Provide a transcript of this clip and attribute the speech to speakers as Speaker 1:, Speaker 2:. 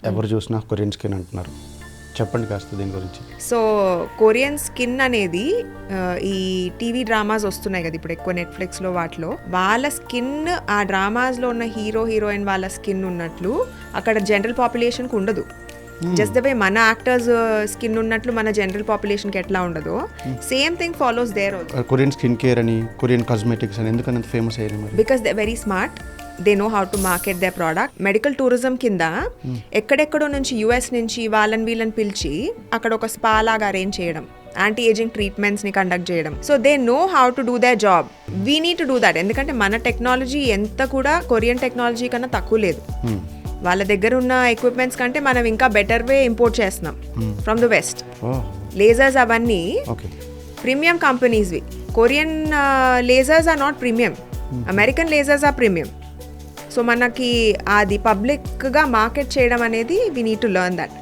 Speaker 1: ఎవరు చూసినా Korean skin అంటున్నారు. చెప్పండి కాస్త దీని గురించి.
Speaker 2: సో కొరియన్ స్కిన్ అనేది ఈ టీవీ డ్రామాస్ వస్తున్నాయి కదా ఇప్పుడు ఎక్కువ నెట్ఫ్లిక్స్లో వాటిలో, వాళ్ళ స్కిన్ ఆ డ్రామాస్లో ఉన్న హీరో హీరోయిన్ వాళ్ళ స్కిన్ ఉన్నట్లు అక్కడ జనరల్ పాపులేషన్కి ఉండదు. జస్ట్ ద వే మన యాక్టర్స్ స్కిన్ ఉన్నట్లు మన జనరల్ పాపులేషన్కి ఎట్లా ఉండదో same thing follows there also.
Speaker 1: Korean skin care అని, కొరియన్ కాస్మెటిక్స్ అని ఎందుకని ఫేమస్ అయ్యారు మరి?
Speaker 2: Because they very smart, they know how to market they product. Medical tourism కింద ఎక్కడెక్కడో నుంచి యుఎస్ నుంచి వీళ్ళని పిలిచి అక్కడ ఒక స్పా లాగా అరేంజ్ చేయడం, యాంటీ ఏజింగ్ ట్రీట్మెంట్స్ని కండక్ట్ చేయడం. So they know how to do they job. We need to do that. ఎందుకంటే మన టెక్నాలజీ ఎంత కూడా కొరియన్ టెక్నాలజీ కన్నా తక్కువ లేదు. వాళ్ళ దగ్గర ఉన్న ఎక్విప్మెంట్స్ కంటే మనం ఇంకా బెటర్ వే ఇంపోర్ట్ చేస్తున్నాం ఫ్రమ్ ద వెస్ట్. లేజర్స్ అవన్నీ ప్రీమియం కంపెనీస్వి. Korean lasers are not premium, American lasers are premium. So మనకి అది పబ్లిక్గా మార్కెట్ చేయడం అనేది we need to learn that.